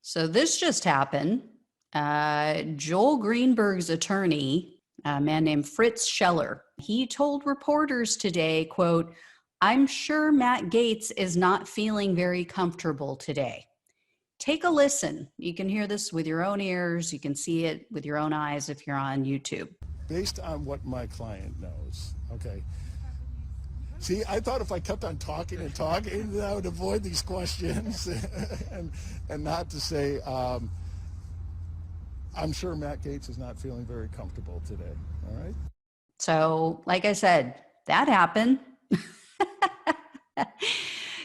So this just happened. Joel Greenberg's attorney, a man named Fritz Scheller, he told reporters today, quote, "I'm sure Matt Gaetz is not feeling very comfortable today." Take a listen. You can hear this with your own ears. You can see it with your own eyes if you're on YouTube. Based on what my client knows, okay. See, I thought if I kept on talking and talking, that I would avoid these questions and not to say, I'm sure Matt Gaetz is not feeling very comfortable today, all right? So, like I said, that happened.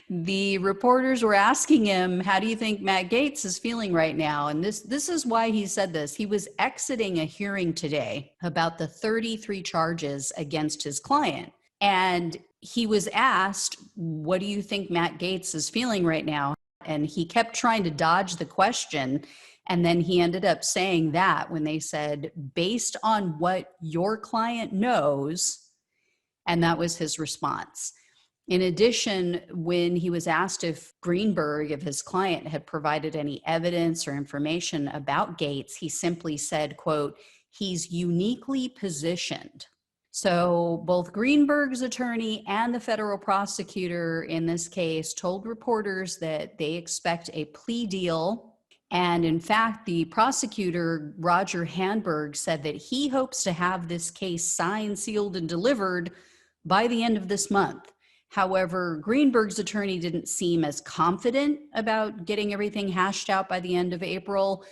The reporters were asking him, how do you think Matt Gaetz is feeling right now? And this is why he said this. He was exiting a hearing today about the 33 charges against his client. And he was asked, what do you think Matt Gaetz is feeling right now? And he kept trying to dodge the question. And then he ended up saying that when they said, based on what your client knows, and that was his response. In addition, when he was asked if Greenberg, if his client, had provided any evidence or information about Gaetz, he simply said, quote, "He's uniquely positioned." So both Greenberg's attorney and the federal prosecutor in this case told reporters that they expect a plea deal. And in fact, the prosecutor, Roger Handberg, said that he hopes to have this case signed, sealed, and delivered by the end of this month. However, Greenberg's attorney didn't seem as confident about getting everything hashed out by the end of April,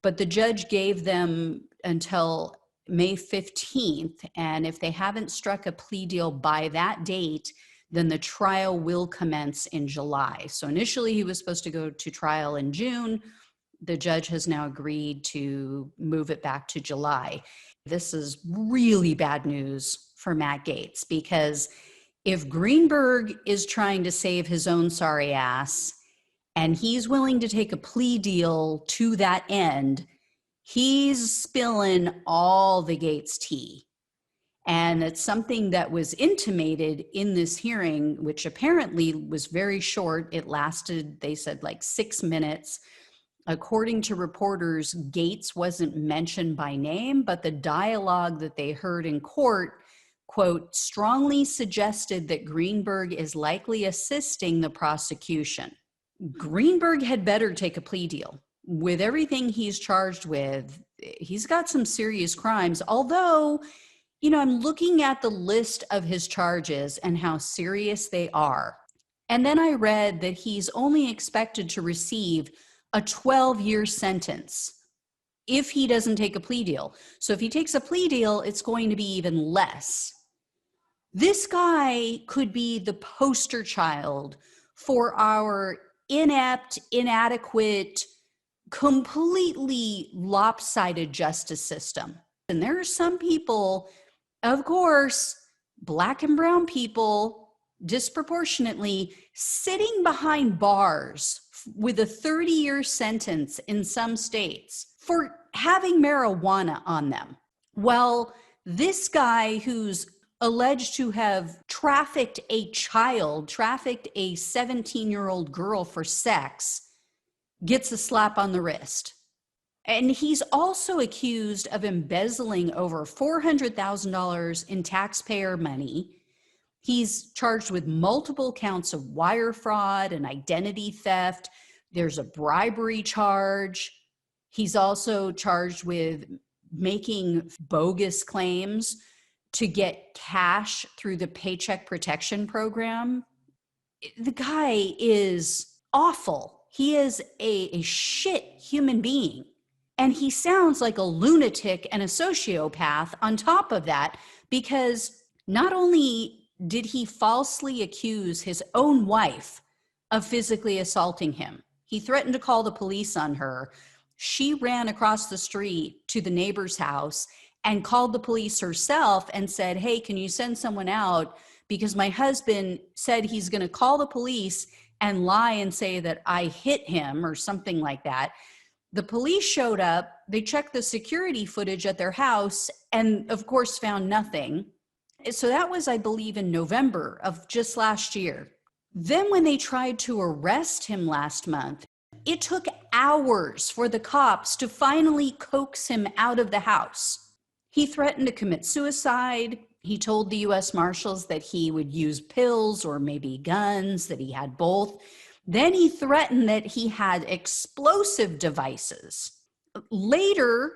but the judge gave them until May 15th. And if they haven't struck a plea deal by that date, then the trial will commence in July. So initially he was supposed to go to trial in June. The judge has now agreed to move it back to July. This is really bad news for Matt Gaetz, because if Greenberg is trying to save his own sorry ass and he's willing to take a plea deal to that end, he's spilling all the Gaetz tea. And it's something that was intimated in this hearing, which apparently was very short. It lasted, they said, like 6 minutes. According to reporters, Gaetz wasn't mentioned by name, but the dialogue that they heard in court, quote, strongly suggested that Greenberg is likely assisting the prosecution. Greenberg had better take a plea deal. With everything he's charged with, he's got some serious crimes. Although, you know, I'm looking at the list of his charges and how serious they are. And then I read that he's only expected to receive a 12-year sentence if he doesn't take a plea deal. So if he takes a plea deal, it's going to be even less. This guy could be the poster child for our inept, inadequate, completely lopsided justice system. And there are some people, of course, Black and brown people, disproportionately sitting behind bars with a 30-year sentence in some states for having marijuana on them. Well, this guy who's alleged to have trafficked a child, trafficked a 17-year-old girl for sex, gets a slap on the wrist. And he's also accused of embezzling over $400,000 in taxpayer money. He's charged with multiple counts of wire fraud and identity theft. There's a bribery charge. He's also charged with making bogus claims to get cash through the Paycheck Protection Program. The guy is awful. He is a shit human being. And he sounds like a lunatic and a sociopath on top of that, because not only did he falsely accuse his own wife of physically assaulting him, he threatened to call the police on her. She ran across the street to the neighbor's house and called the police herself and said, "Hey, can you send someone out? Because my husband said he's going to call the police and lie and say that I hit him," or something like that. The police showed up, they checked the security footage at their house, and of course found nothing. So that was, I believe, in November of just last year. Then when they tried to arrest him last month, It took hours for the cops to finally coax him out of the house. He threatened to commit suicide. He told the U.S. Marshals that he would use pills or maybe guns, that he had both. Then he threatened that he had explosive devices. Later,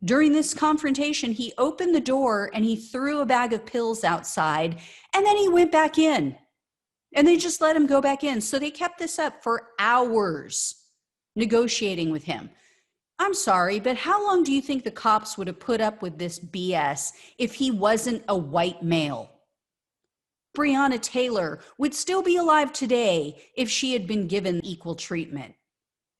during this confrontation, he opened the door and he threw a bag of pills outside, and then he went back in. And they just let him go back in. So they kept this up for hours, negotiating with him. I'm sorry, but how long do you think the cops would have put up with this BS if he wasn't a white male? Breonna Taylor would still be alive today if she had been given equal treatment.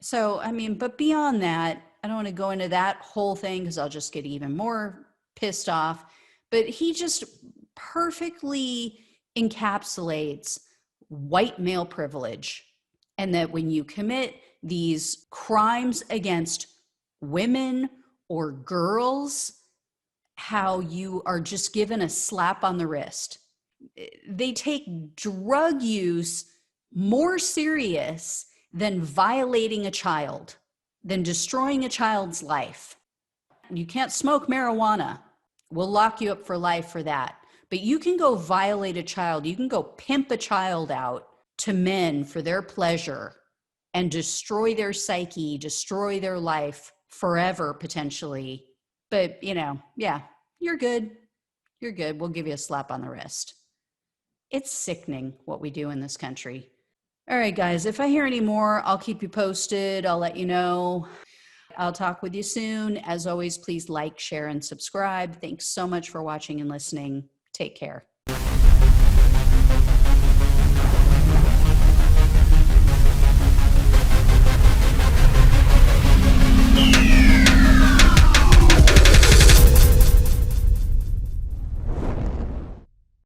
So, but beyond that, I don't want to go into that whole thing because I'll just get even more pissed off. But he just perfectly encapsulates white male privilege, and that when you commit these crimes against women or girls, how you are just given a slap on the wrist. They take drug use more serious than violating a child, than destroying a child's life. You can't smoke marijuana. We'll lock you up for life for that. But you can go violate a child. You can go pimp a child out to men for their pleasure and destroy their psyche, destroy their life forever, potentially. But, yeah, you're good. You're good. We'll give you a slap on the wrist. It's sickening what we do in this country. All right, guys, if I hear any more, I'll keep you posted. I'll let you know. I'll talk with you soon. As always, please like, share, and subscribe. Thanks so much for watching and listening. Take care.